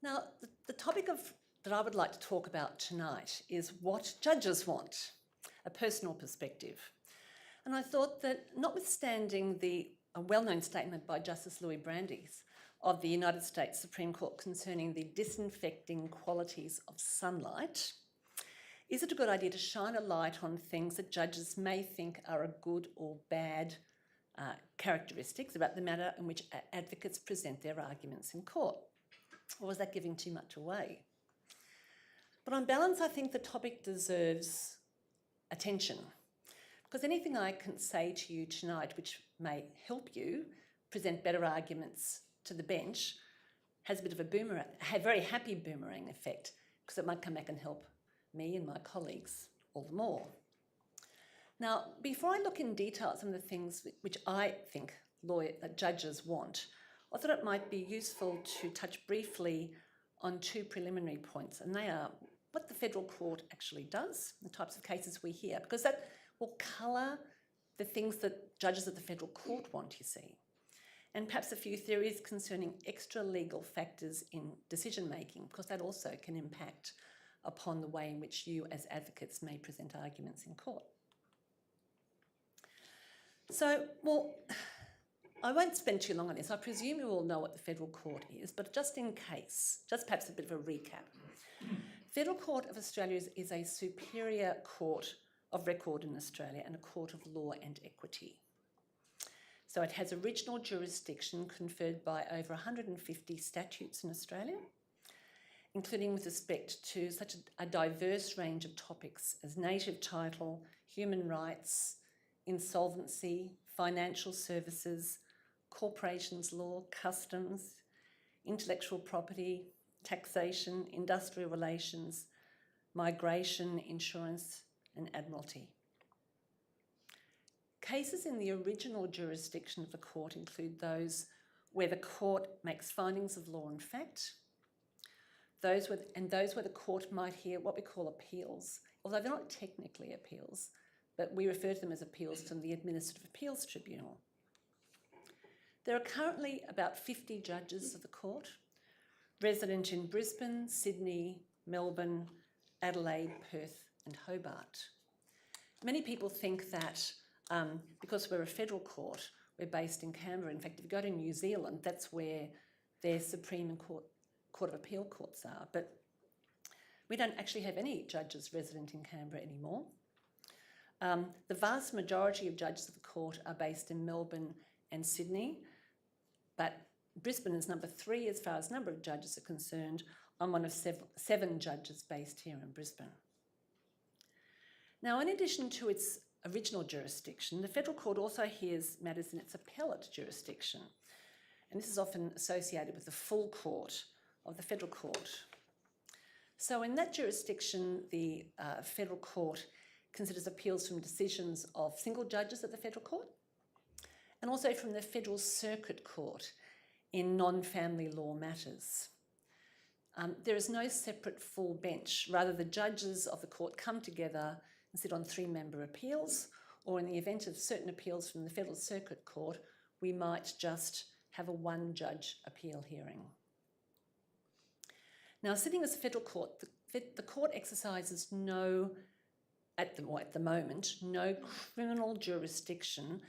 Now, the topic that I would like to talk about tonight is what judges want, a personal perspective. And I thought that notwithstanding a well-known statement by Justice Louis Brandeis of the United States Supreme Court concerning the disinfecting qualities of sunlight, is it a good idea to shine a light on things that judges may think are a good or bad characteristics about the manner in which advocates present their arguments in court? Or is that giving too much away? But on balance, I think the topic deserves attention, because anything I can say to you tonight which may help you present better arguments to the bench has a bit of a very happy boomerang effect, because it might come back and help me and my colleagues all the more. Now, before I look in detail at some of the things which I think judges want, I thought it might be useful to touch briefly on two preliminary points, and they are what the federal court actually does, the types of cases we hear, because that will colour the things that judges at the federal court want, you see, and perhaps a few theories concerning extra legal factors in decision making, because that also can impact upon the way in which you as advocates may present arguments in court. So, I won't spend too long on this. I presume you all know what the federal court is, but just in case, just perhaps a bit of a recap. Federal Court of Australia is a superior court of record in Australia and a court of law and equity. So it has original jurisdiction conferred by over 150 statutes in Australia, including with respect to such a diverse range of topics as native title, human rights, insolvency, financial services, corporations law, customs, intellectual property, taxation, industrial relations, migration, insurance, and admiralty. Cases in the original jurisdiction of the court include those where the court makes findings of law and fact, those where the court might hear what we call appeals, although they're not technically appeals, but we refer to them as appeals from the Administrative Appeals Tribunal. There are currently about 50 judges of the court, resident in Brisbane, Sydney, Melbourne, Adelaide, Perth, and Hobart. Many people think that because we're a federal court, we're based in Canberra. In fact, if you go to New Zealand, that's where their Supreme and Court of Appeal courts are. But we don't actually have any judges resident in Canberra anymore. The vast majority of judges of the court are based in Melbourne and Sydney, but Brisbane is number 3 as far as number of judges are concerned. I'm one of 7 judges based here in Brisbane. Now, in addition to its original jurisdiction, the federal court also hears matters in its appellate jurisdiction, and this is often associated with the full court of the federal court. So in that jurisdiction, the federal court considers appeals from decisions of single judges at the federal court and also from the Federal Circuit Court in non-family law matters. There is no separate full bench. Rather, the judges of the court come together and sit on 3-member appeals, or in the event of certain appeals from the Federal Circuit Court, we might just have a 1-judge appeal hearing. Now, sitting as a federal court, the court exercises at the moment, no criminal jurisdiction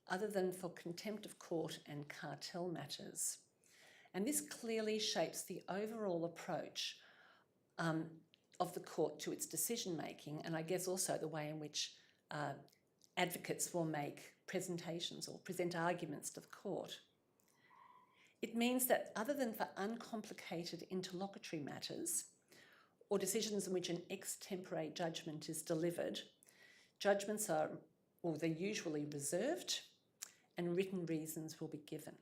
other than for contempt of court and cartel matters. And this clearly shapes the overall approach of the court to its decision-making, and I guess also the way in which advocates will make presentations or present arguments to the court. It means that other than for uncomplicated interlocutory matters or decisions in which an ex tempore judgment is delivered, judgments they're usually reserved and written reasons will be given.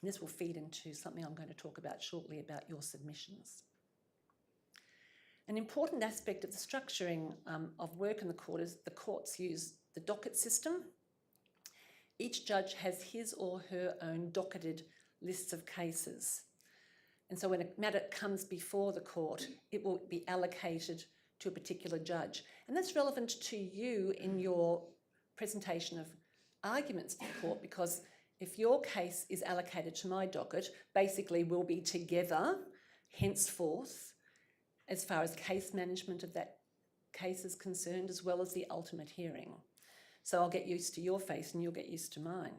And this will feed into something I'm going to talk about shortly about your submissions. An important aspect of the structuring of work in the court is the courts use the docket system. Each judge has his or her own docketed lists of cases. And so when a matter comes before the court, it will be allocated to a particular judge. And that's relevant to you in your presentation of arguments to the court, because if your case is allocated to my docket, basically we'll be together henceforth, as far as case management of that case is concerned, as well as the ultimate hearing. So I'll get used to your face and you'll get used to mine.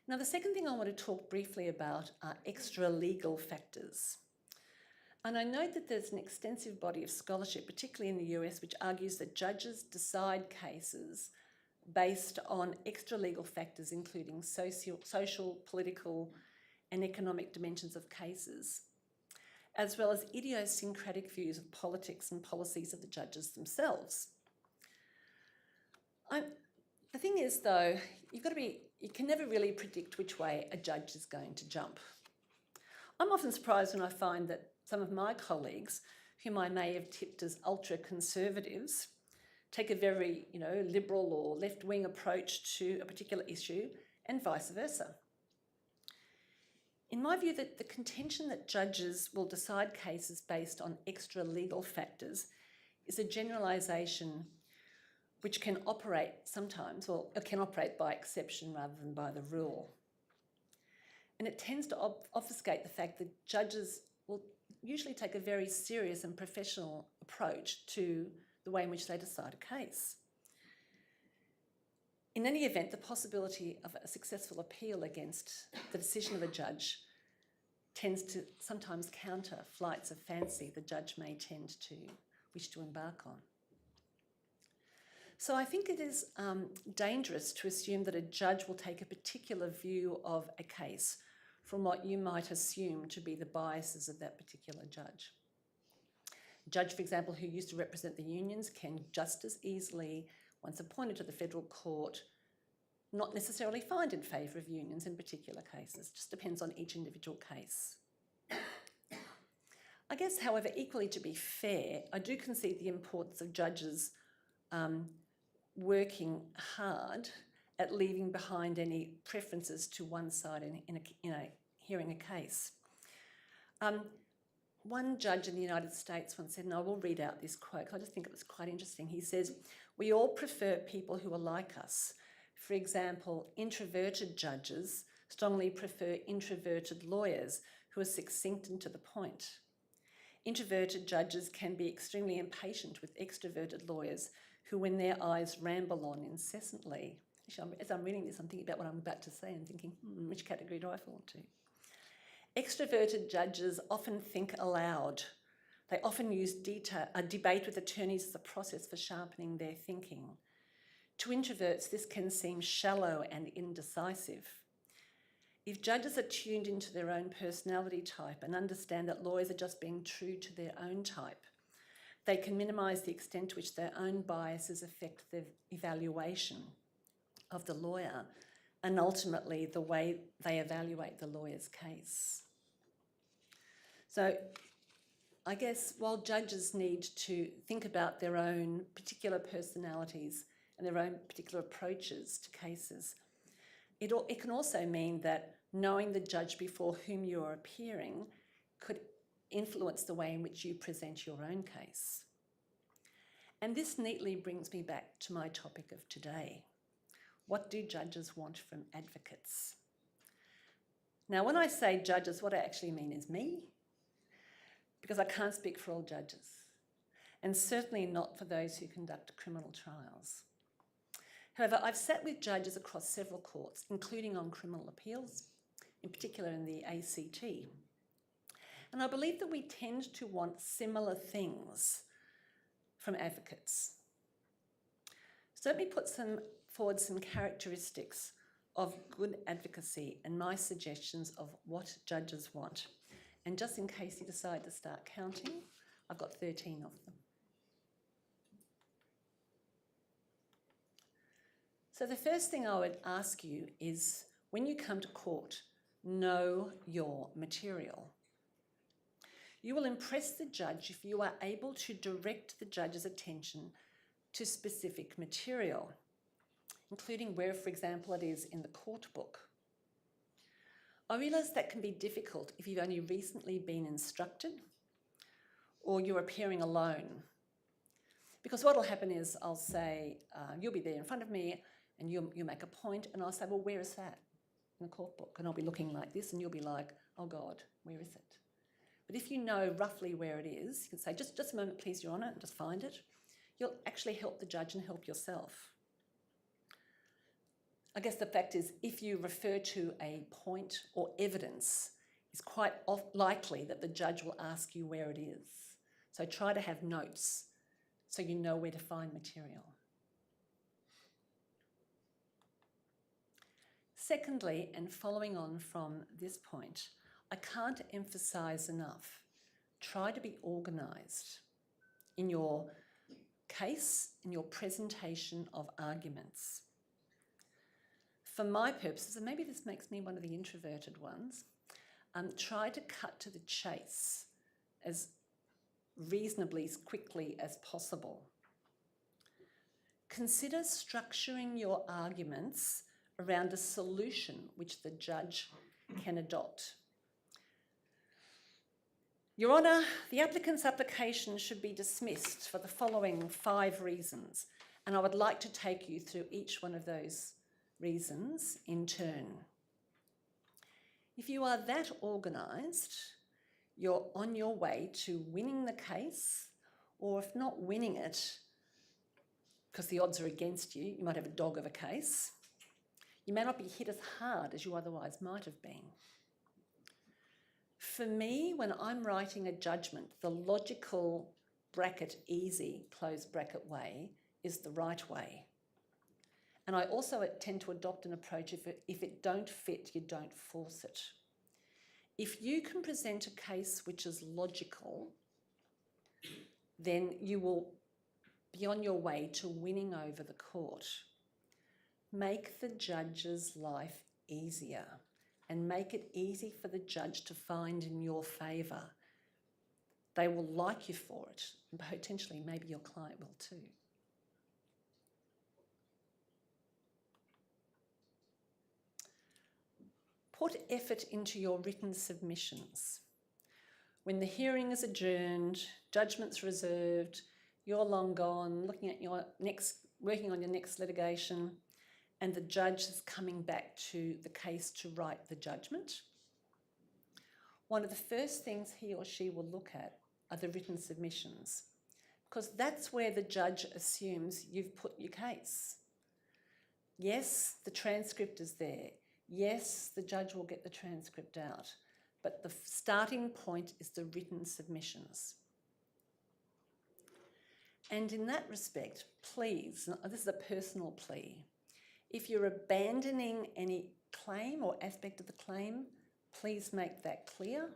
Now, the second thing I want to talk briefly about are extra-legal factors. And I note that there's an extensive body of scholarship, particularly in the US, which argues that judges decide cases based on extra-legal factors, including social, political, and economic dimensions of cases, as well as idiosyncratic views of politics and policies of the judges themselves. The thing is, though, you can never really predict which way a judge is going to jump. I'm often surprised when I find that some of my colleagues, whom I may have tipped as ultra-conservatives, take a very, liberal or left-wing approach to a particular issue, and vice versa. In my view, that the contention that judges will decide cases based on extra-legal factors is a generalisation which can operate sometimes, or it can operate by exception rather than by the rule. And it tends to obfuscate the fact that judges will usually take a very serious and professional approach to the way in which they decide a case. In any event, the possibility of a successful appeal against the decision of a judge tends to sometimes counter flights of fancy the judge may tend to wish to embark on. So I think it is dangerous to assume that a judge will take a particular view of a case from what you might assume to be the biases of that particular judge. A judge, for example, who used to represent the unions can just as easily, once appointed to the federal court, not necessarily find in favour of unions in particular cases. It just depends on each individual case. I guess, however, equally to be fair, I do concede the importance of judges working hard at leaving behind any preferences to one side in hearing a case. One judge in the United States once said, and I will read out this quote, I just think it was quite interesting. He says, "We all prefer people who are like us. For example, introverted judges strongly prefer introverted lawyers who are succinct and to the point. Introverted judges can be extremely impatient with extroverted lawyers who, when their eyes ramble on incessantly." Actually, as I'm reading this, I'm thinking about what I'm about to say and thinking, which category do I fall into? Extroverted judges often think aloud. They often use debate with attorneys as a process for sharpening their thinking. To introverts, this can seem shallow and indecisive. If judges are tuned into their own personality type and understand that lawyers are just being true to their own type, they can minimise the extent to which their own biases affect the evaluation of the lawyer and ultimately the way they evaluate the lawyer's case. So I guess while judges need to think about their own particular personalities and their own particular approaches to cases, it can also mean that knowing the judge before whom you're appearing could influence the way in which you present your own case. And this neatly brings me back to my topic of today. What do judges want from advocates? Now, when I say judges, what I actually mean is me, because I can't speak for all judges, and certainly not for those who conduct criminal trials. However, I've sat with judges across several courts, including on criminal appeals, in particular in the ACT. And I believe that we tend to want similar things from advocates. So let me put forward some characteristics of good advocacy and my suggestions of what judges want. And just in case you decide to start counting, I've got 13 of them. So the first thing I would ask you is, when you come to court, know your material. You will impress the judge if you are able to direct the judge's attention to specific material, including where, for example, it is in the court book. I realise that can be difficult if you've only recently been instructed or you're appearing alone. Because what will happen is I'll say, you'll be there in front of me and you'll make a point, and I'll say, well, where is that in the court book? And I'll be looking like this and you'll be like, oh God, where is it? But if you know roughly where it is, you can say, just a moment, please, Your Honour, and just find it. You'll actually help the judge and help yourself. I guess the fact is, if you refer to a point or evidence, it's quite likely that the judge will ask you where it is. So try to have notes so you know where to find material. Secondly, and following on from this point, I can't emphasise enough, try to be organised in your case, in your presentation of arguments. For my purposes, and maybe this makes me one of the introverted ones, try to cut to the chase as reasonably quickly as possible. Consider structuring your arguments around a solution which the judge can adopt. Your Honour, the applicant's application should be dismissed for the following 5 reasons, and I would like to take you through each one of those reasons in turn. If you are that organised, you're on your way to winning the case, or if not winning it, because the odds are against you, you might have a dog of a case. You may not be hit as hard as you otherwise might have been. For me, when I'm writing a judgment, the logical bracket easy, close bracket way is the right way. And I also tend to adopt an approach, if it don't fit, you don't force it. If you can present a case which is logical, then you will be on your way to winning over the court. Make the judge's life easier and make it easy for the judge to find in your favour. They will like you for it, and potentially maybe your client will too. Put effort into your written submissions. When the hearing is adjourned, judgment's reserved, you're long gone, working on your next litigation, and the judge is coming back to the case to write the judgment, one of the first things he or she will look at are the written submissions, because that's where the judge assumes you've put your case. Yes, the transcript is there. Yes, the judge will get the transcript out, but the starting point is the written submissions. And in that respect, please, this is a personal plea, if you're abandoning any claim or aspect of the claim, please make that clear.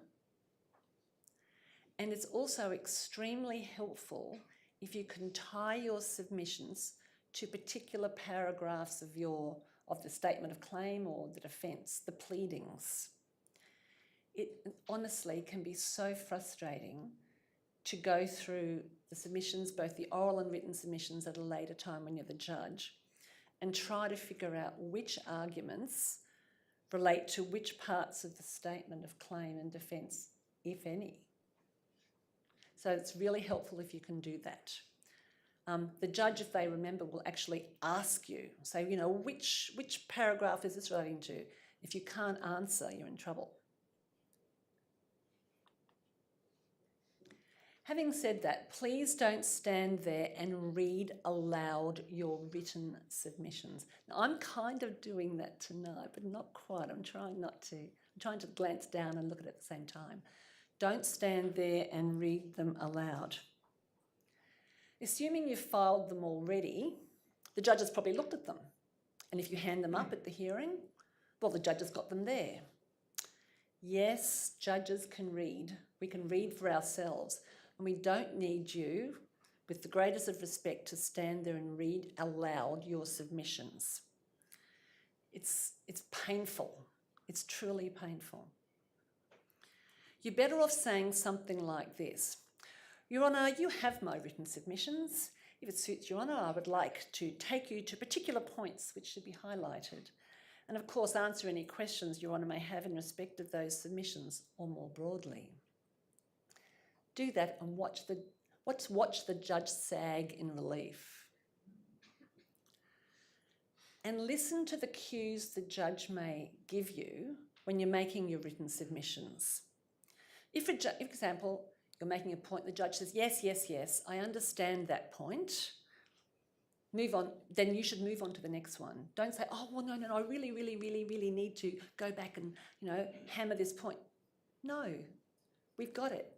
And it's also extremely helpful if you can tie your submissions to particular paragraphs of the statement of claim or the defence, the pleadings. It honestly can be so frustrating to go through the submissions, both the oral and written submissions at a later time when you're the judge, and try to figure out which arguments relate to which parts of the statement of claim and defence, if any. So it's really helpful if you can do that. The judge, if they remember, will actually ask you, say, which paragraph is this relating to? If you can't answer, you're in trouble. Having said that, please don't stand there and read aloud your written submissions. Now, I'm kind of doing that tonight, but not quite. I'm trying not to. I'm trying to glance down and look at it at the same time. Don't stand there and read them aloud. Assuming you've filed them already, the judge has probably looked at them. And if you hand them up at the hearing, well, the judge has got them there. Yes, judges can read. We can read for ourselves. And we don't need you, with the greatest of respect, to stand there and read aloud your submissions. It's painful. It's truly painful. You're better off saying something like this. Your Honour, you have my written submissions. If it suits Your Honour, I would like to take you to particular points which should be highlighted. And of course, answer any questions Your Honour may have in respect of those submissions or more broadly. Do that and watch the judge sag in relief. And listen to the cues the judge may give you when you're making your written submissions. If, for example, you're making a point, the judge says, yes, yes, yes, I understand that point, move on, then you should move on to the next one. Don't say, oh, well, no, I really, really, really, really need to go back and, hammer this point. No, we've got it.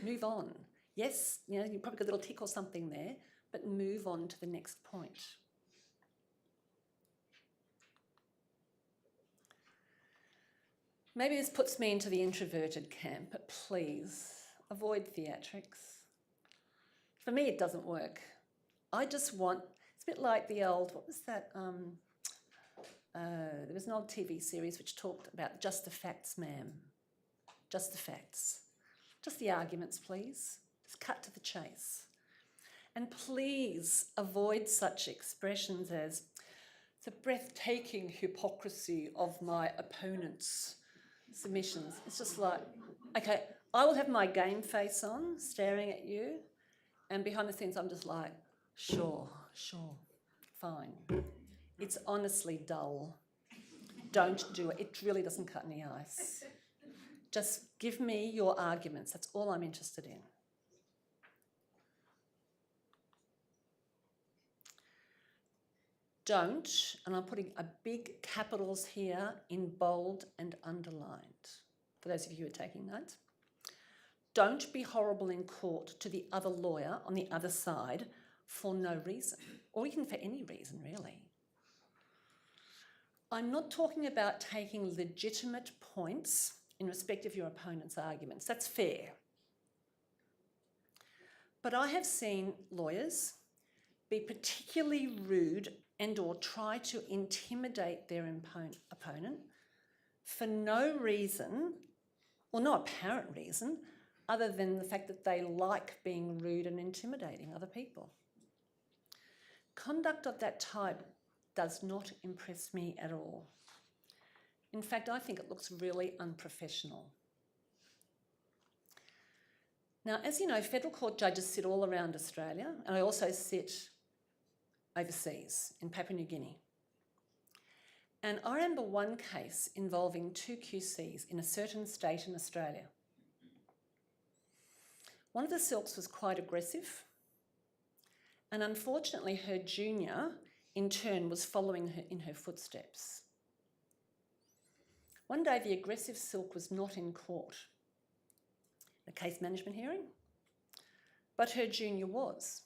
Move on. Yes, you probably got a little tick or something there, but move on to the next point. Maybe this puts me into the introverted camp, but please avoid theatrics. For me, it doesn't work. I just want, it's a bit like the old, what was that? There was an old TV series which talked about just the facts, ma'am. Just the facts. Just the arguments, please. Just cut to the chase. And please avoid such expressions as the breathtaking hypocrisy of my opponent's submissions. It's just like, okay, I will have my game face on, staring at you, and behind the scenes I'm just like, sure, fine. It's honestly dull. Don't do it. It really doesn't cut any ice. Just give me your arguments. That's all I'm interested in. Don't, and I'm putting a big capitals here in bold and underlined, for those of you who are taking notes. Don't be horrible in court to the other lawyer on the other side for no reason, or even for any reason, really. I'm not talking about taking legitimate points in respect of your opponent's arguments. That's fair. But I have seen lawyers be particularly rude and or try to intimidate their opponent for no reason, or no apparent reason, other than the fact that they like being rude and intimidating other people. Conduct of that type does not impress me at all. In fact, I think it looks really unprofessional. Now, as you know, federal court judges sit all around Australia, and I also sit overseas in Papua New Guinea. And I remember one case involving two QCs in a certain state in Australia. One of the silks was quite aggressive, and unfortunately her junior, in turn, was following her in her footsteps. One day the aggressive silk was not in court, the case management hearing, but her junior was.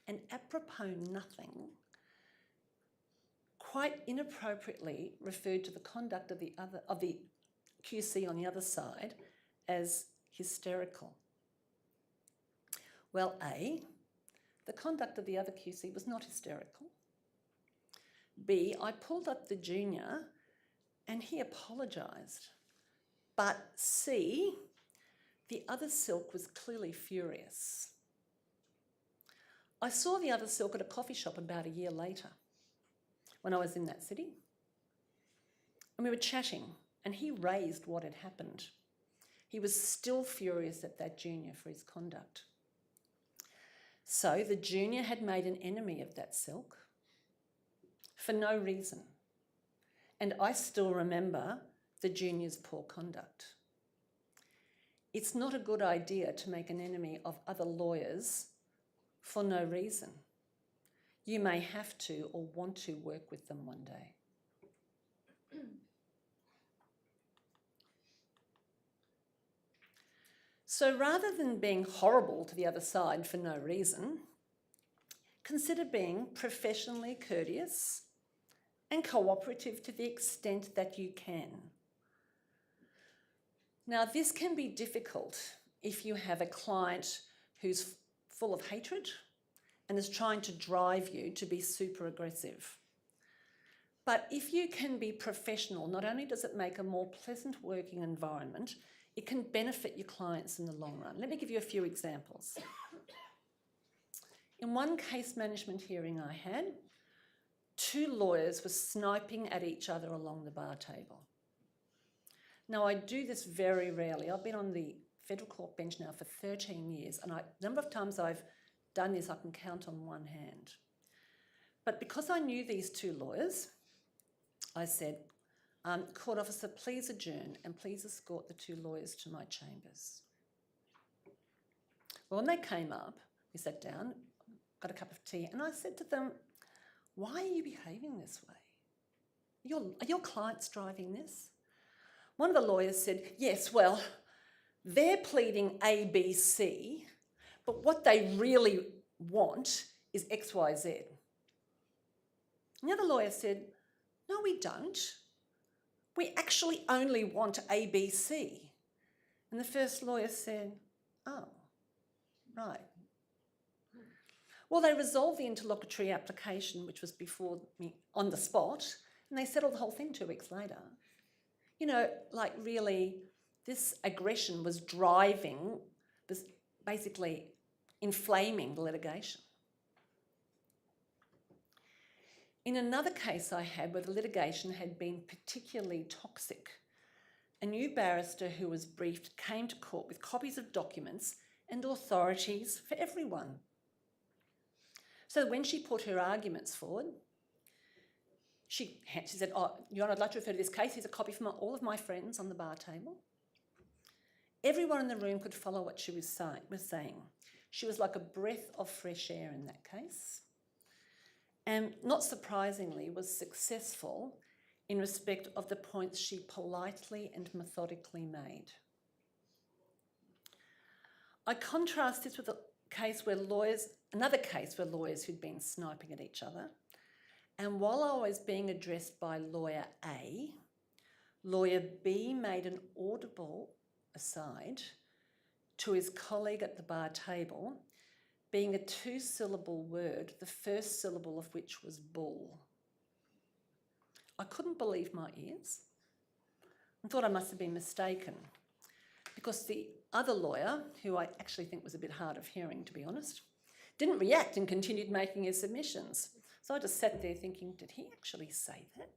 And apropos nothing, quite inappropriately referred to the conduct of the QC on the other side as hysterical. Well, A, the conduct of the other QC was not hysterical. B, I pulled up the junior and he apologised. But C, the other silk was clearly furious. I saw the other silk at a coffee shop about a year later when I was in that city. And we were chatting and he raised what had happened. He was still furious at that junior for his conduct. So the junior had made an enemy of that silk for no reason. And I still remember the junior's poor conduct. It's not a good idea to make an enemy of other lawyers for no reason. You may have to or want to work with them one day. So rather than being horrible to the other side for no reason, consider being professionally courteous and cooperative to the extent that you can. Now, this can be difficult if you have a client who's full of hatred and is trying to drive you to be super aggressive. But if you can be professional, not only does it make a more pleasant working environment, it can benefit your clients in the long run. Let me give you a few examples. In one case management hearing I had, two lawyers were sniping at each other along the bar table. Now, I do this very rarely. I've been on the federal court bench now for 13 years, and the number of times I've done this I can count on one hand. But because I knew these two lawyers, I said, Court officer, please adjourn and please escort the two lawyers to my chambers. Well, when they came up, we sat down, got a cup of tea, and I said to them, why are you behaving this way? Are your clients driving this? One of the lawyers said, yes, well, they're pleading A, B, C, but what they really want is X, Y, Z. And the other lawyer said, no, we don't. We actually only want A, B, C. And the first lawyer said, oh, right. Well, they resolved the interlocutory application, which was before me, on the spot, and they settled the whole thing 2 weeks later. You know, like really, this aggression was basically inflaming the litigation. In another case I had where the litigation had been particularly toxic, a new barrister who was briefed came to court with copies of documents and authorities for everyone. So when she put her arguments forward, she said, oh, Your Honour, I'd like to refer to this case. Here's a copy from all of my friends on the bar table. Everyone in the room could follow what she was saying. She was like a breath of fresh air in that case. And not surprisingly, was successful in respect of the points she politely and methodically made. I contrast this with another case where lawyers who'd been sniping at each other. And while I was being addressed by lawyer A, lawyer B made an audible aside to his colleague at the bar table, being a 2-syllable word, the first syllable of which was bull. I couldn't believe my ears and thought I must have been mistaken, because the other lawyer, who I actually think was a bit hard of hearing, to be honest, didn't react and continued making his submissions. So I just sat there thinking, did he actually say that?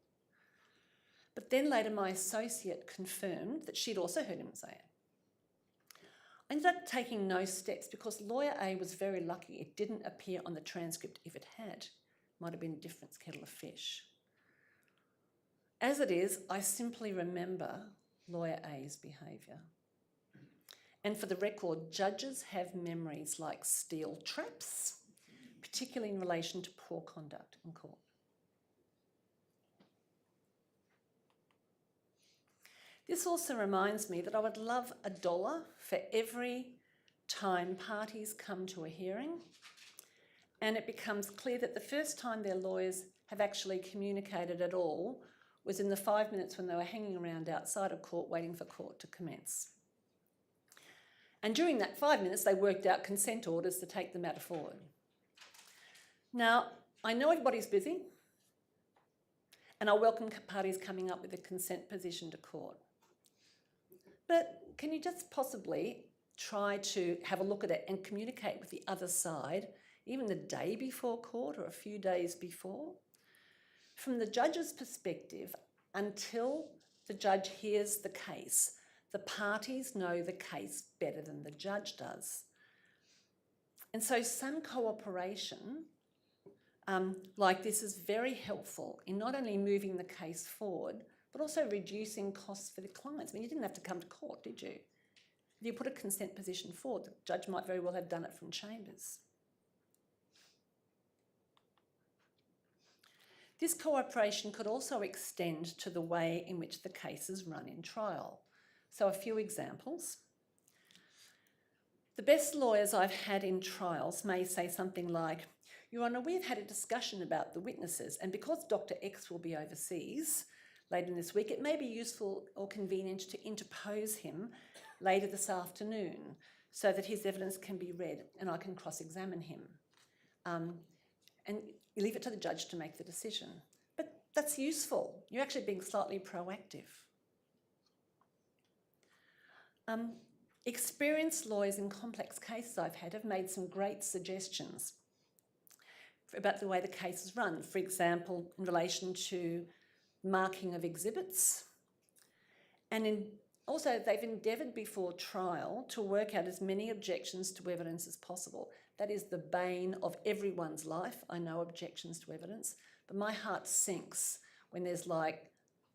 But then later my associate confirmed that she'd also heard him say it. I ended up taking no steps because lawyer A was very lucky it didn't appear on the transcript. If it had, might have been a different kettle of fish. As it is, I simply remember lawyer A's behaviour. And for the record, judges have memories like steel traps, particularly in relation to poor conduct in court. This also reminds me that I would love $1 for every time parties come to a hearing and it becomes clear that the first time their lawyers have actually communicated at all was in the 5 minutes when they were hanging around outside of court waiting for court to commence. And during that 5 minutes, they worked out consent orders to take the matter forward. Now, I know everybody's busy, and I welcome parties coming up with a consent position to court. But can you just possibly try to have a look at it and communicate with the other side, even the day before court or a few days before? From the judge's perspective, until the judge hears the case, the parties know the case better than the judge does. And so some cooperation like this is very helpful in not only moving the case forward, but also reducing costs for the clients. I mean, you didn't have to come to court, did you? If you put a consent position forward, the judge might very well have done it from chambers. This cooperation could also extend to the way in which the case is run in trial. So a few examples. The best lawyers I've had in trials may say something like, Your Honour, we've had a discussion about the witnesses, and because Dr. X will be overseas later in this week, it may be useful or convenient to interpose him later this afternoon so that his evidence can be read and I can cross-examine him. And you leave it to the judge to make the decision. But that's useful. You're actually being slightly proactive. Experienced lawyers in complex cases I've had have made some great suggestions about the way the case is run. For example, in relation to marking of exhibits. And also they've endeavoured before trial to work out as many objections to evidence as possible. That is the bane of everyone's life. I know objections to evidence, but my heart sinks when there's like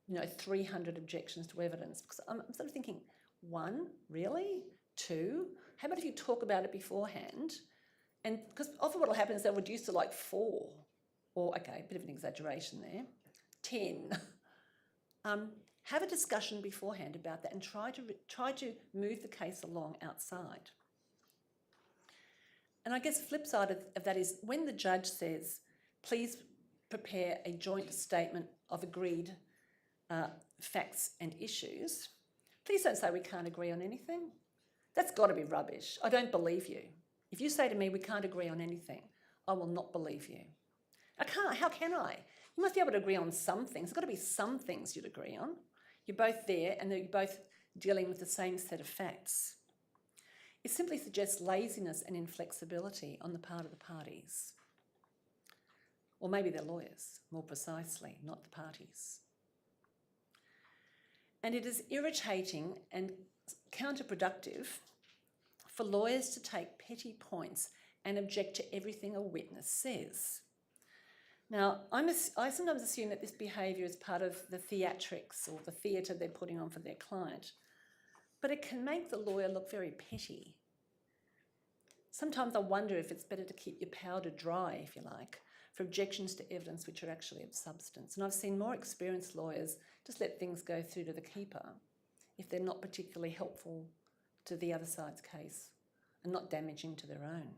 300 objections to evidence, because I'm sort of thinking, 1, really? 2? How about if you talk about it beforehand? And because often what will happen is they'll reduce to like 4, or, okay, a bit of an exaggeration there, 10. Have a discussion beforehand about that and try to move the case along outside. And I guess the flip side of that is when the judge says, please prepare a joint statement of agreed facts and issues, please don't say we can't agree on anything. That's got to be rubbish. I don't believe you. If you say to me we can't agree on anything, I will not believe you. How can I? You must be able to agree on some things. There's got to be some things you'd agree on. You're both there and you're both dealing with the same set of facts. It simply suggests laziness and inflexibility on the part of the parties. Or maybe they're lawyers, more precisely, not the parties. And it is irritating and counterproductive for lawyers to take petty points and object to everything a witness says. Now, I sometimes assume that this behaviour is part of the theatrics or the theatre they're putting on for their client, but it can make the lawyer look very petty. Sometimes I wonder if it's better to keep your powder dry, if you like, for objections to evidence which are actually of substance. And I've seen more experienced lawyers just let things go through to the keeper if they're not particularly helpful to the other side's case and not damaging to their own.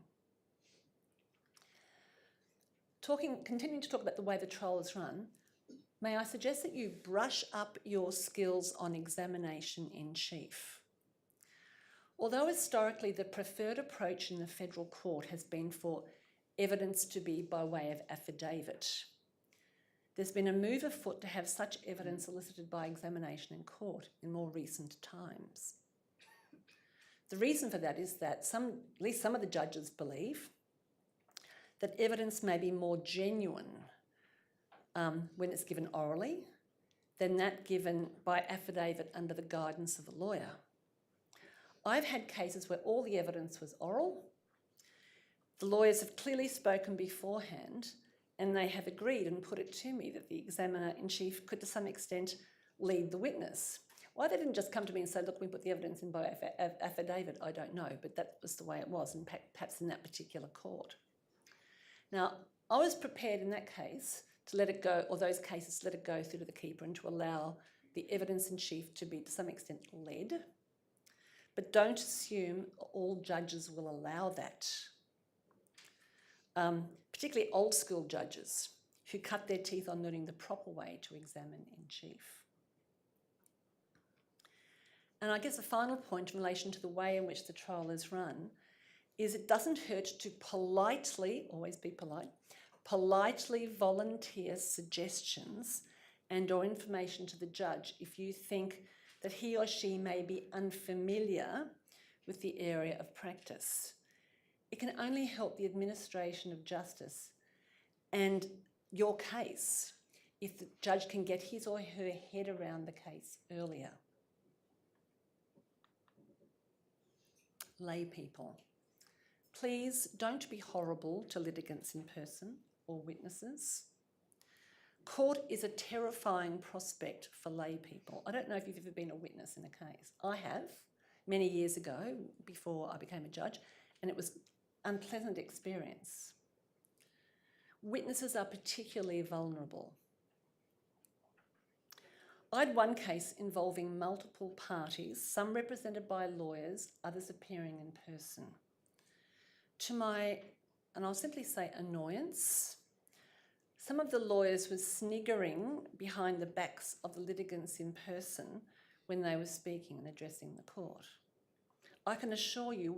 Continuing to talk about the way the trial is run, may I suggest that you brush up your skills on examination in chief. Although historically the preferred approach in the federal court has been for evidence to be by way of affidavit, there's been a move afoot to have such evidence elicited by examination in court in more recent times. The reason for that is that at least some of the judges believe that evidence may be more genuine when it's given orally than that given by affidavit under the guidance of a lawyer. I've had cases where all the evidence was oral, the lawyers have clearly spoken beforehand, and they have agreed and put it to me that the examiner-in-chief could to some extent lead the witness. Why they didn't just come to me and say, look, we put the evidence in by affidavit, I don't know, but that was the way it was, and perhaps in that particular court. Now, I was prepared in that case to let it go, or those cases let it go through to the keeper and to allow the evidence-in-chief to be to some extent led. But don't assume all judges will allow that. Particularly old school judges who cut their teeth on learning the proper way to examine in chief. And I guess a final point in relation to the way in which the trial is run is it doesn't hurt to politely, always be polite, politely volunteer suggestions and or information to the judge if you think that he or she may be unfamiliar with the area of practice. It can only help the administration of justice and your case if the judge can get his or her head around the case earlier. Lay people, please don't be horrible to litigants in person or witnesses. Court is a terrifying prospect for lay people. I don't know if you've ever been a witness in a case. I have, many years ago, before I became a judge, and it was an unpleasant experience. Witnesses are particularly vulnerable. I had one case involving multiple parties, some represented by lawyers, others appearing in person. To my, and I'll simply say annoyance, some of the lawyers were sniggering behind the backs of the litigants in person when they were speaking and addressing the court. I can assure you,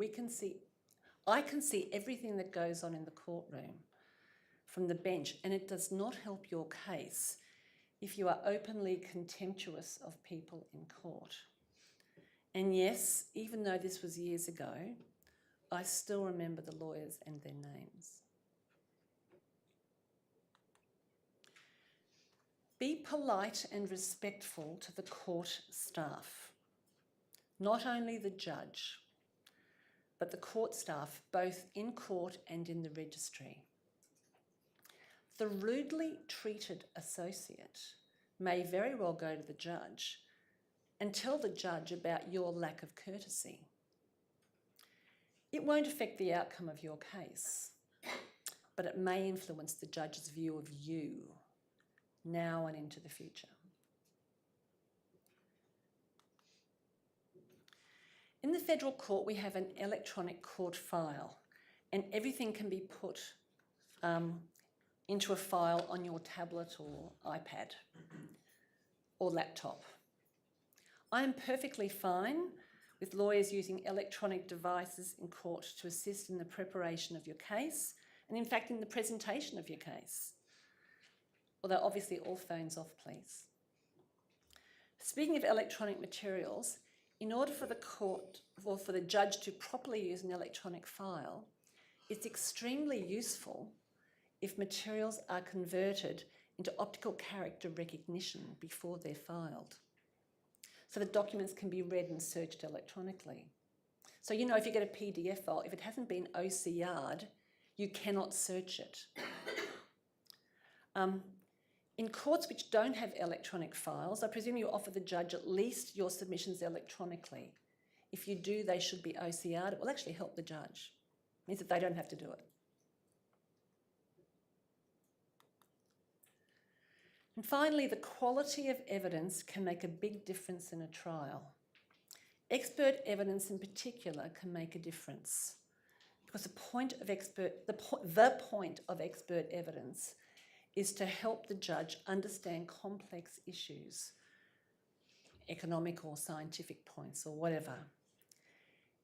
I can see everything that goes on in the courtroom from the bench, and it does not help your case if you are openly contemptuous of people in court. And yes, even though this was years ago, I still remember the lawyers and their names. Be polite and respectful to the court staff, not only the judge, but the court staff, both in court and in the registry. The rudely treated associate may very well go to the judge and tell the judge about your lack of courtesy. It won't affect the outcome of your case, but it may influence the judge's view of you now and into the future. In the federal court, we have an electronic court file, and everything can be put into a file on your tablet or iPad or laptop. I am perfectly fine with lawyers using electronic devices in court to assist in the preparation of your case and, in fact, in the presentation of your case. Although obviously all phones off, please. Speaking of electronic materials, in order for the court or for the judge to properly use an electronic file, it's extremely useful if materials are converted into optical character recognition before they're filed, so the documents can be read and searched electronically. So, you know, if you get a PDF file, if it hasn't been OCR'd, you cannot search it. In courts which don't have electronic files, I presume you offer the judge at least your submissions electronically. If you do, they should be OCR'd. It will actually help the judge. It means that they don't have to do it. And finally, the quality of evidence can make a big difference in a trial. Expert evidence in particular can make a difference, because the point of expert evidence is to help the judge understand complex issues, economic or scientific points or whatever.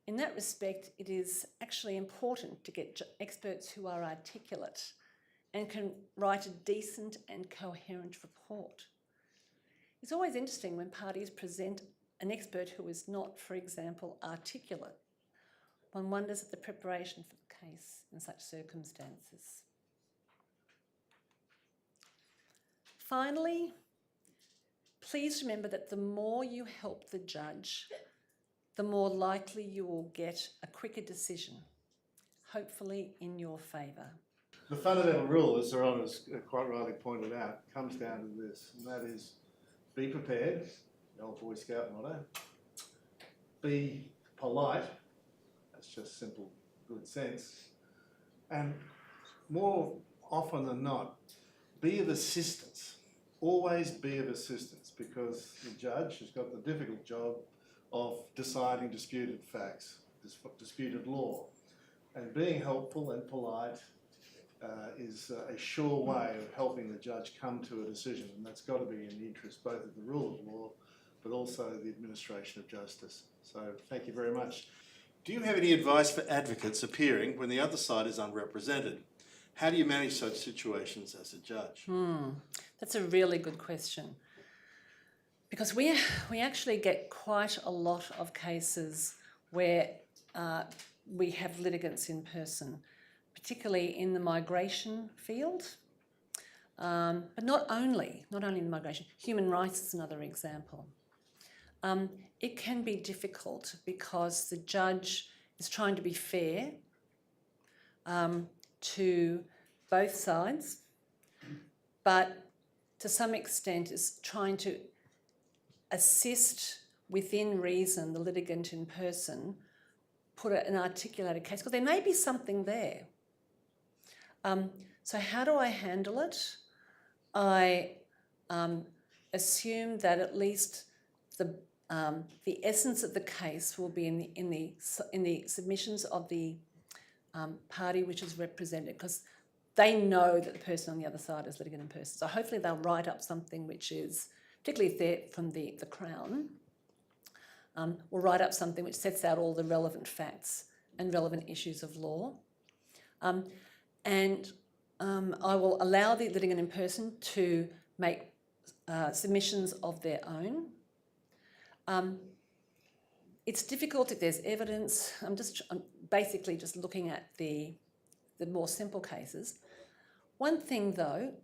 In that respect, it is actually important to get experts who are articulate and can write a decent and coherent report. It's always interesting when parties present an expert who is not, for example, articulate. One wonders at the preparation for the case in such circumstances. Finally, please remember that the more you help the judge, the more likely you will get a quicker decision, hopefully in your favour. The fundamental rule, as Sir Honour's quite rightly pointed out, comes down to this, and that is be prepared, the old Boy Scout motto, be polite, that's just simple good sense, and more often than not, be of assistance. Always be of assistance, because the judge has got the difficult job of deciding disputed facts, disputed law, and being helpful and polite is a sure way of helping the judge come to a decision, and that's got to be in the interest both of the rule of law but also the administration of justice. So thank you very much. Do you have any advice for advocates appearing when the other side is unrepresented? How do you manage such situations as a judge? That's a really good question, because we actually get quite a lot of cases where we have litigants in person, particularly in the migration field, but not only in the migration. Human rights is another example. It can be difficult because the judge is trying to be fair to both sides, but to some extent is trying to assist within reason the litigant in person put an articulated case, because there may be something there. So how do I handle it? I assume that at least the essence of the case will be in the submissions of the party which is represented, because they know that the person on the other side is litigant in person. So hopefully they'll write up something which is, particularly if they're from the Crown, will write up something which sets out all the relevant facts and relevant issues of law. And I will allow the litigant in person to make submissions of their own. It's difficult if there's evidence. I'm basically just looking at the more simple cases. One thing though,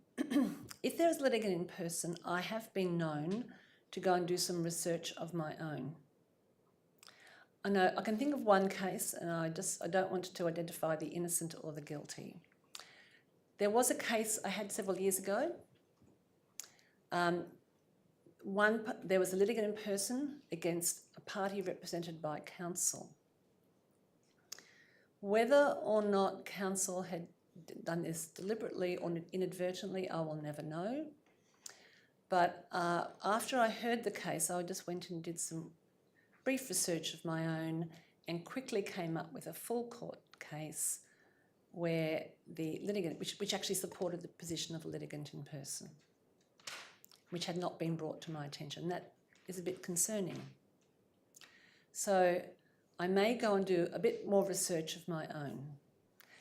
if there is litigant in person, I have been known to go and do some research of my own. I know I can think of one case, and I don't want to identify the innocent or the guilty. There was a case I had several years ago. there was a litigant in person against a party represented by counsel. Whether or not counsel had done this deliberately or inadvertently, I will never know. But after I heard the case, I just went and did some brief research of my own and quickly came up with a full court case where the litigant, which actually supported the position of a litigant in person, which had not been brought to my attention. That is a bit concerning. So I may go and do a bit more research of my own.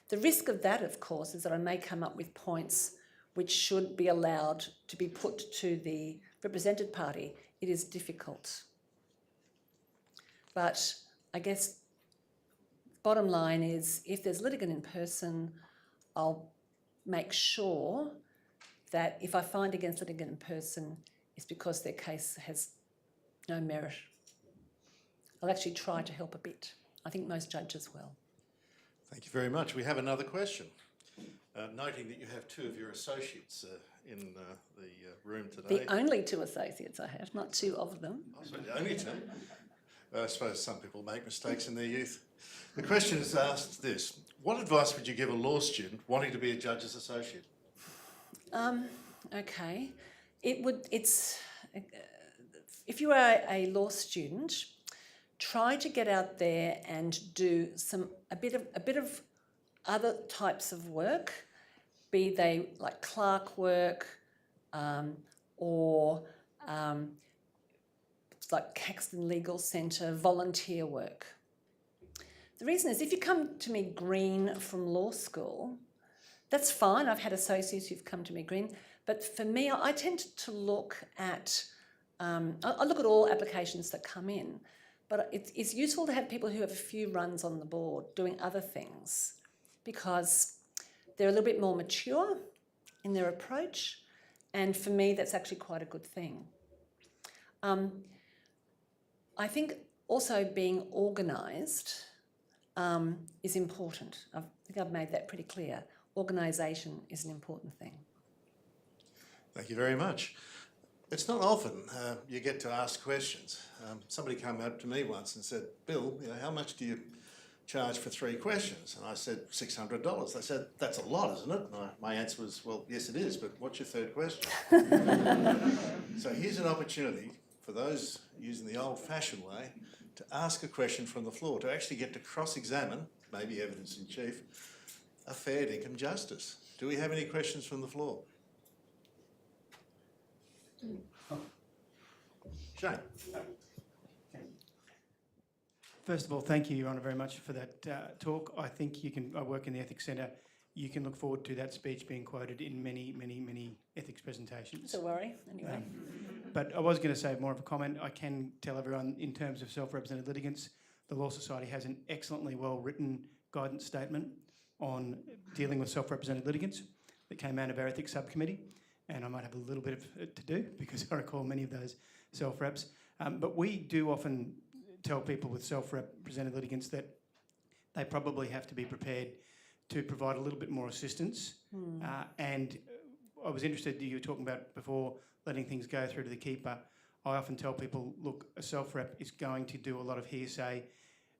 The risk of that, of course, is that I may come up with points which should be allowed to be put to the represented party. It is difficult. But I guess bottom line is, if there's litigant in person, I'll make sure that if I find against litigant in person, it's because their case has no merit. I'll actually try to help a bit. I think most judges will. Thank you very much. We have another question. Noting that you have two of your associates in the room today. The only two associates I have, not two of them. Oh, sorry, the only two. I suppose some people make mistakes in their youth. The question is asked this: what advice would you give a law student wanting to be a judge's associate? Okay. If you are a law student, try to get out there and do a bit of other types of work, be they like clerk work or like Caxton Legal Centre volunteer work. The reason is, if you come to me green from law school, that's fine. I've had associates who've come to me green, but for me, I tend to look at I look at all applications that come in, but it's useful to have people who have a few runs on the board doing other things, because they're a little bit more mature in their approach, and for me, that's actually quite a good thing. I think also being organised is important. I think I've made that pretty clear. Organisation is an important thing. Thank you very much. It's not often you get to ask questions. Somebody came up to me once and said, "Bill, how much do you charge for 3 questions?" And I said, $600. They said, "That's a lot, isn't it?" And my answer was, "Well, yes, it is, but what's your third question?" So here's an opportunity for those using the old-fashioned way to ask a question from the floor, to actually get to cross-examine, maybe evidence in chief, a fair dinkum justice. Do we have any questions from the floor? Shane. First of all, thank you, Your Honour, very much for that talk. I think I work in the Ethics Centre. You can look forward to that speech being quoted in many, many, many ethics presentations. It's a worry, anyway. But I was going to say more of a comment. I can tell everyone, in terms of self-represented litigants, the Law Society has an excellently well-written guidance statement on dealing with self-represented litigants that came out of our ethics subcommittee, and I might have a little bit of it to do because I recall many of those self-reps. But we do often tell people with self-represented litigants that they probably have to be prepared to provide a little bit more assistance. And I was interested, you were talking about before letting things go through to the keeper. I often tell people, look, a self-rep is going to do a lot of hearsay.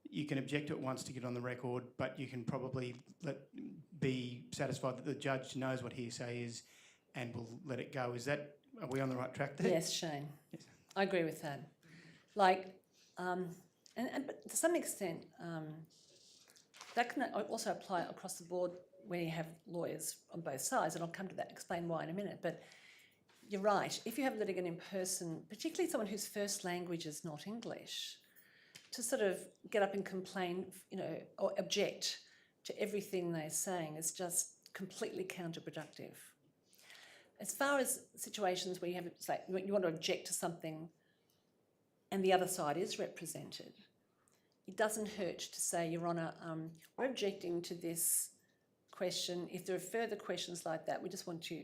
You can object to it once to get on the record, but you can probably be satisfied that the judge knows what hearsay is and will let it go. Are we on the right track there? Yes, Shane. Yes. I agree with that. But to some extent, that can also apply across the board when you have lawyers on both sides, and I'll come to that, explain why in a minute. But you're right. If you have a litigant in person, particularly someone whose first language is not English, to sort of get up and complain, or object to everything they're saying is just completely counterproductive. As far as situations where you want to object to something and the other side is represented, it doesn't hurt to say, Your Honour, we're objecting to this question. If there are further questions like that, we just want to,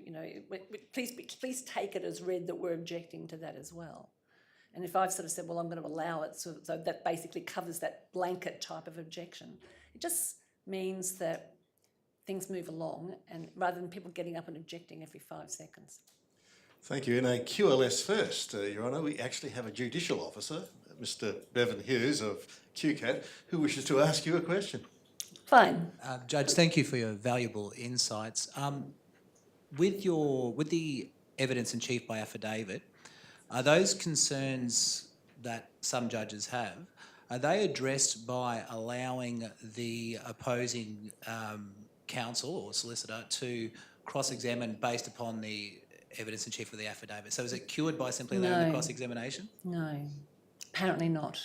please take it as read that we're objecting to that as well. And if I've sort of said, well, I'm going to allow it, so that basically covers that blanket type of objection, it just means that things move along, and rather than people getting up and objecting every 5 seconds. Thank you. In a QLS first, Your Honour, we actually have a judicial officer, Mr. Bevan Hughes of QCAT, who wishes to ask you a question. Fine. Judge, thank you for your valuable insights. With the evidence in chief by affidavit, are those concerns that some judges have, are they addressed by allowing the opposing counsel or solicitor to cross-examine based upon the evidence in chief of the affidavit? So is it cured by simply allowing the No. cross-examination? No, apparently not.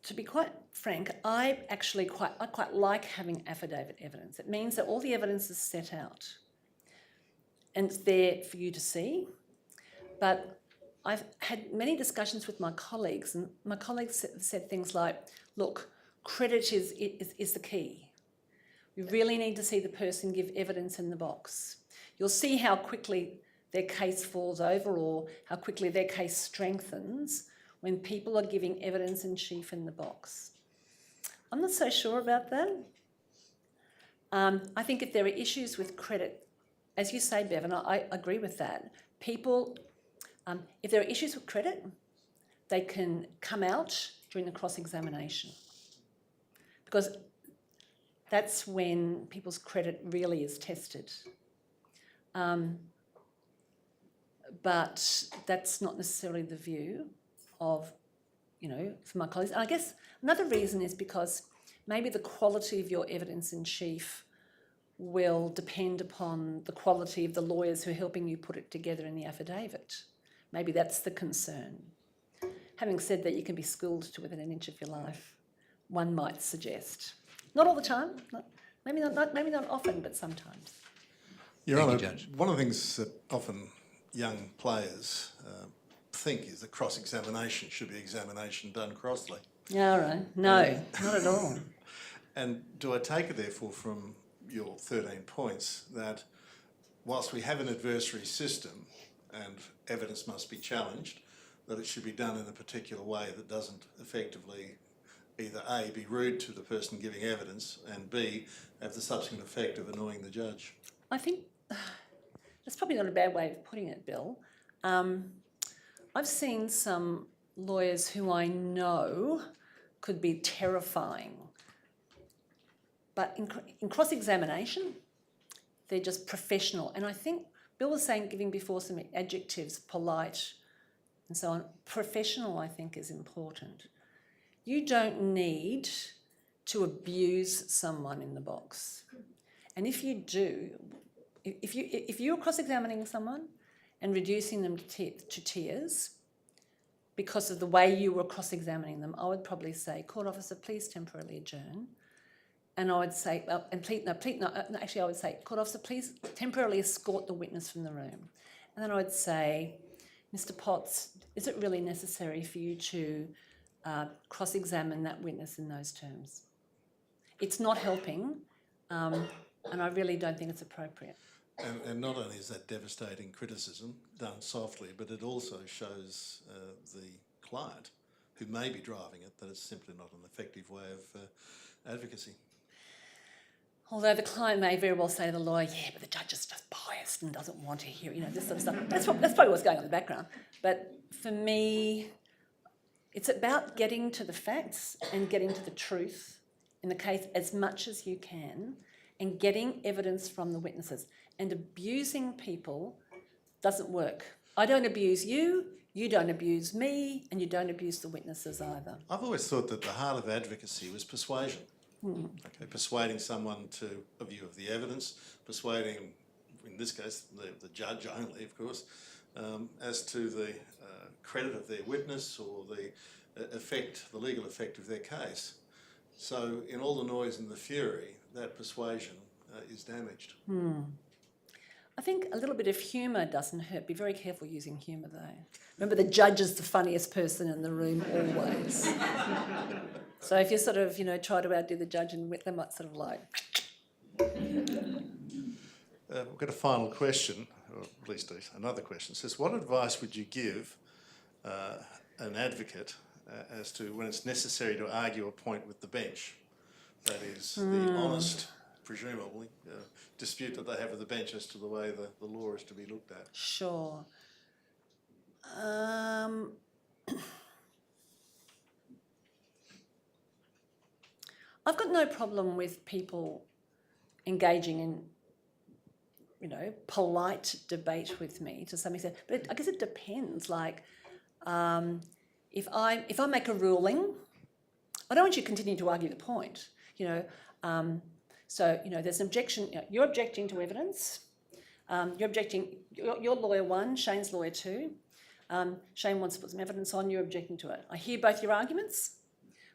To be quite frank, I quite like having affidavit evidence. It means that all the evidence is set out and it's there for you to see. But I've had many discussions with my colleagues, and my colleagues said things like, look, credit is the key. We really need to see the person give evidence in the box. You'll see how quickly their case falls over or how quickly their case strengthens when people are giving evidence in chief in the box. I'm not so sure about that. I think if there are issues with credit, as you say, Bevan, I agree with that. People, if there are issues with credit, they can come out during the cross-examination, because that's when people's credit really is tested. But that's not necessarily the view of, for my colleagues. And I guess another reason is because maybe the quality of your evidence in chief will depend upon the quality of the lawyers who are helping you put it together in the affidavit. Maybe that's the concern. Having said that, you can be schooled to within an inch of your life, one might suggest. Not all the time, maybe not often, but sometimes. Your Thank Honour, you, Judge. one of the things that often young players think is that cross-examination should be examination done crossly. Yeah, all right. No, not at all. And do I take it, therefore, from your 13 points that whilst we have an adversary system and evidence must be challenged, that it should be done in a particular way that doesn't effectively either A, be rude to the person giving evidence, and B, have the subsequent effect of annoying the judge? I think that's probably not a bad way of putting it, Bill. I've seen some lawyers who I know could be terrifying, but in cross-examination, they're just professional. And I think Bill was saying, giving before some adjectives, polite and so on. Professional, I think, is important. You don't need to abuse someone in the box. And if you do, if you're cross-examining someone and reducing them to tears because of the way you were cross-examining them, I would probably say, court officer, please temporarily adjourn. And I would say, I would say, court officer, please temporarily escort the witness from the room. And then I would say, Mr. Potts, is it really necessary for you to cross-examine that witness in those terms? It's not helping, and I really don't think it's appropriate. And not only is that devastating criticism done softly, but it also shows the client who may be driving it that it's simply not an effective way of advocacy. Although the client may very well say to the lawyer, yeah, but the judge is just biased and doesn't want to hear, this sort of stuff. That's probably what's going on in the background. But for me, it's about getting to the facts and getting to the truth in the case as much as you can and getting evidence from the witnesses. And abusing people doesn't work. I don't abuse you, you don't abuse me, and you don't abuse the witnesses either. I've always thought that the heart of advocacy was persuasion. Okay, persuading someone to a view of the evidence, persuading, in this case, the judge only, of course, as to the credit of their witness or the legal effect of their case. So in all the noise and the fury, that persuasion is damaged. I think a little bit of humour doesn't hurt. Be very careful using humour though. Remember, the judge is the funniest person in the room always. So if you sort of, try to outdo the judge and wit, they might sort of like... We've got a final question, or at least another question. It says, what advice would you give an advocate as to when it's necessary to argue a point with the bench? That is, the honest presumably, dispute that they have with the bench as to the way the law is to be looked at? Sure. I've got no problem with people engaging in, polite debate with me to some extent, but I guess it depends. Like, if I make a ruling, I don't want you to continue to argue the point. So there's an objection. You're objecting to evidence. You're objecting. You're lawyer one. Shane's lawyer two. Shane wants to put some evidence on. You're objecting to it. I hear both your arguments.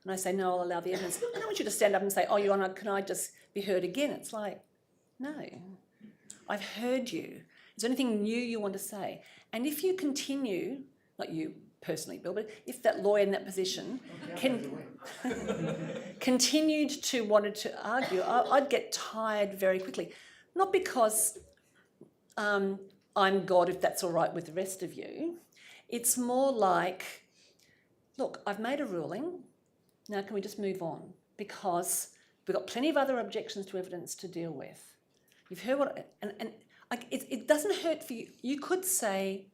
And I say, no, I'll allow the evidence. I don't want you to stand up and say, oh, Your Honour, can I just be heard again? It's like, no, I've heard you. Is there anything new you want to say? And if you continue, not you personally, Bill, but if that lawyer in that position continued to wanted to argue, I'd get tired very quickly. Not because I'm God, if that's all right with the rest of you. It's more like, look, I've made a ruling. Now can we just move on? Because we've got plenty of other objections to evidence to deal with. You've heard what, and it doesn't hurt for you. You could say,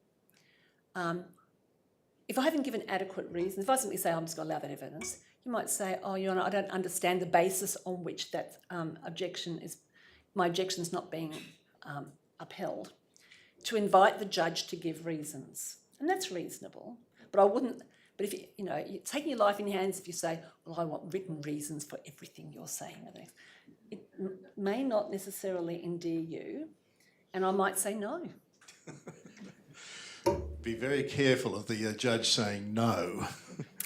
if I haven't given adequate reasons, if I simply say I'm just going to allow that evidence, you might say, oh, Your Honour, I don't understand the basis on which that my objection's not being upheld. To invite the judge to give reasons, and that's reasonable. But I wouldn't. But if you're taking your life in your hands, if you say, well, I want written reasons for everything you're saying, it may not necessarily endear you, and I might say no. Be very careful of the judge saying no.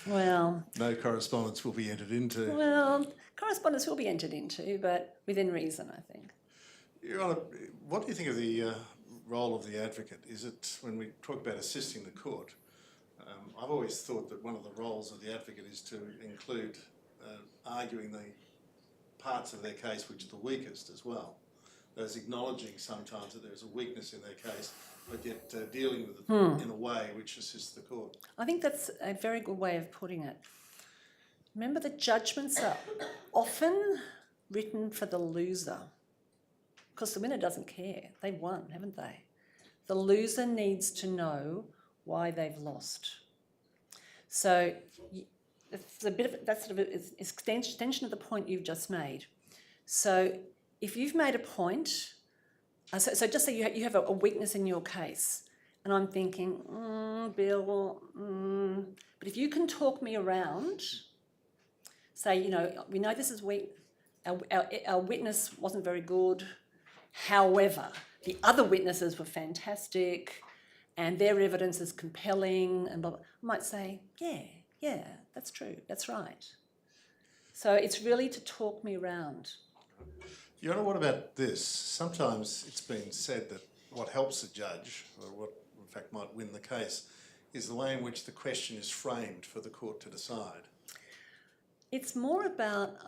Well, no correspondence will be entered into. Well, correspondence will be entered into, but within reason, I think. Your Honour, what do you think of the role of the advocate? Is it, when we talk about assisting the court, I've always thought that one of the roles of the advocate is to include arguing the parts of their case which are the weakest as well. There's acknowledging sometimes that there's a weakness in their case, but yet dealing with it in a way which assists the court. I think that's a very good way of putting it. Remember, the judgments are often written for the loser, because the winner doesn't care. They've won, haven't they? The loser needs to know why they've lost. So it's a bit of that's sort of an extension of the point you've just made. So if you've made a point, so just say you have a weakness in your case, and I'm thinking, Bill, but if you can talk me around, say, we know this is weak, our witness wasn't very good, however, the other witnesses were fantastic, and their evidence is compelling, and blah, blah. I might say, yeah, that's true, that's right. So it's really to talk me around. Your Honour, what about this? Sometimes it's been said that what helps a judge, or what in fact might win the case, is the way in which the question is framed for the court to decide. It's more about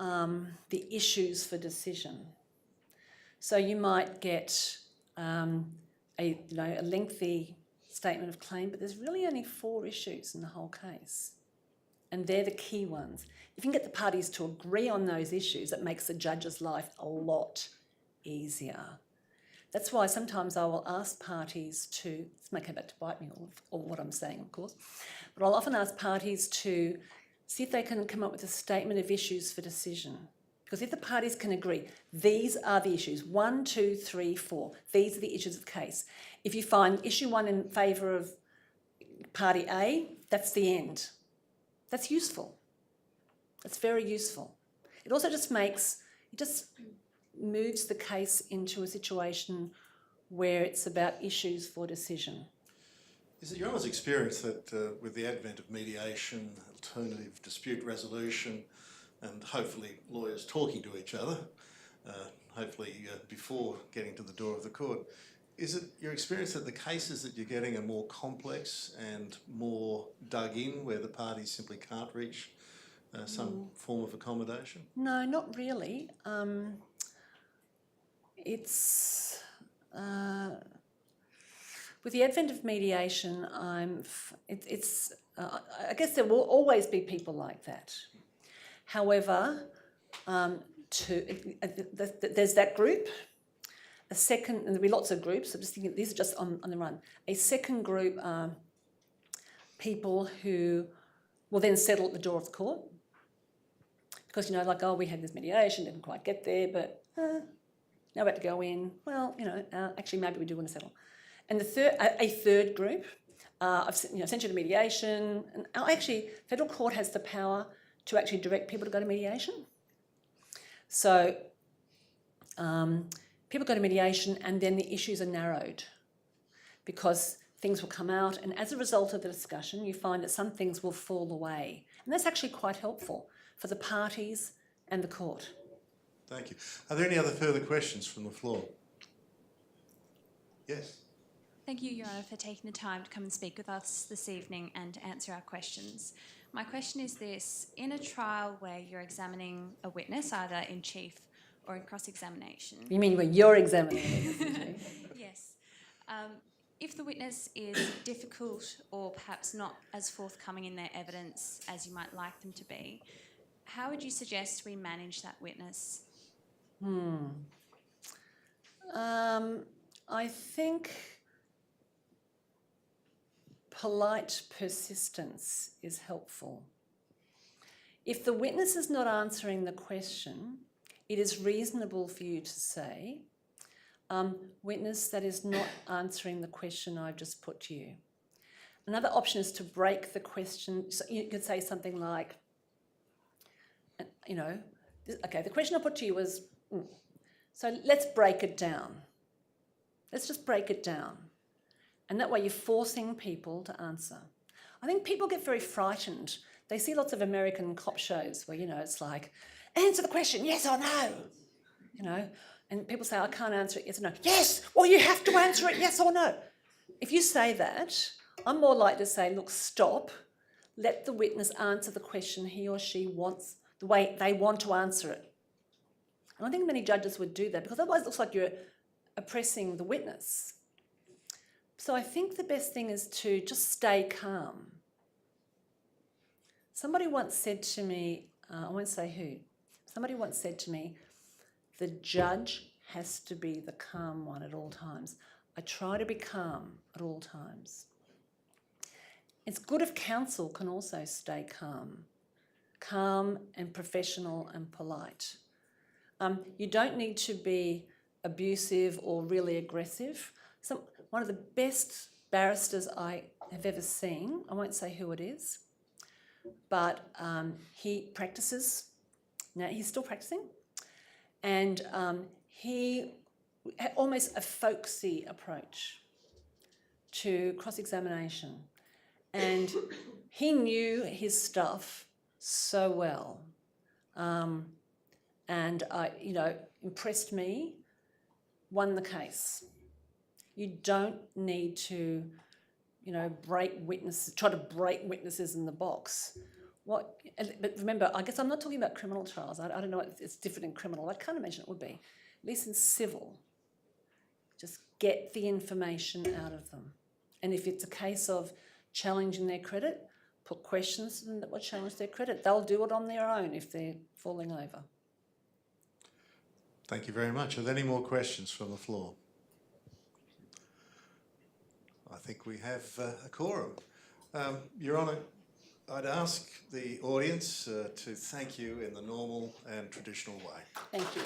the issues for decision. So you might get a lengthy statement of claim, but there's really only 4 issues in the whole case. And they're the key ones. If you can get the parties to agree on those issues, it makes the judge's life a lot easier. That's why sometimes I will ask parties to, this may come back to bite me, or what I'm saying, of course, but I'll often ask parties to see if they can come up with a statement of issues for decision. Because if the parties can agree, these are the issues, 1, 2, 3, 4, these are the issues of the case. If you find issue 1 in favour of party A, that's the end. That's useful. That's very useful. It also just moves the case into a situation where it's about issues for decision. Is it your Honour's experience that with the advent of mediation, alternative dispute resolution, and hopefully lawyers talking to each other, hopefully before getting to the door of the court, is it your experience that the cases that you're getting are more complex and more dug in, where the parties simply can't reach some form of accommodation? No, not really. It's with the advent of mediation, I guess there will always be people like that. However, there's that group. A second, and there'll be lots of groups. I'm just thinking these are just on the run. A second group are people who will then settle at the door of the court. Because, like, oh, we had this mediation, didn't quite get there, but now we have to go in. Well, actually, maybe we do want to settle. And a third group, I've sent you to mediation. And actually, federal court has the power to actually direct people to go to mediation. So people go to mediation and then the issues are narrowed because things will come out, and as a result of the discussion, you find that some things will fall away. And that's actually quite helpful for the parties and the court. Thank you. Are there any other further questions from the floor? Yes. Thank you, Your Honour, for taking the time to come and speak with us this evening and to answer our questions. My question is this: in a trial where you're examining a witness, either in chief or in cross-examination... You mean when you're examining? Yes. If the witness is difficult or perhaps not as forthcoming in their evidence as you might like them to be, how would you suggest we manage that witness? I think polite persistence is helpful. If the witness is not answering the question, it is reasonable for you to say, witness, that is not answering the question I've just put to you. Another option is to break the question. So you could say something like, okay, the question I put to you was, so let's break it down. Let's just break it down. And that way you're forcing people to answer. I think people get very frightened. They see lots of American cop shows where, it's like, answer the question, yes or no, and people say, I can't answer it, yes or no. Yes, well, you have to answer it, yes or no. If you say that, I'm more likely to say, look, stop, let the witness answer the question he or she wants, the way they want to answer it. And I think many judges would do that because otherwise it looks like you're oppressing the witness. So I think the best thing is to just stay calm. Somebody once said to me, I won't say who, somebody once said to me, the judge has to be the calm one at all times. I try to be calm at all times. It's good if counsel can also stay calm and professional and polite. You don't need to be abusive or really aggressive. One of the best barristers I have ever seen, I won't say who it is, but he practices, now he's still practicing, and he had almost a folksy approach to cross-examination, and he knew his stuff so well, and impressed me, won the case. You don't need to, try to break witnesses in the box. But remember, I guess I'm not talking about criminal trials. I don't know if it's different in criminal. I can't imagine it would be. At least in civil, just get the information out of them. And if it's a case of challenging their credit, put questions that will challenge their credit. They'll do it on their own if they're falling over. Thank you very much. Are there any more questions from the floor? I think we have a quorum. Your Honour, I'd ask the audience to thank you in the normal and traditional way. Thank you.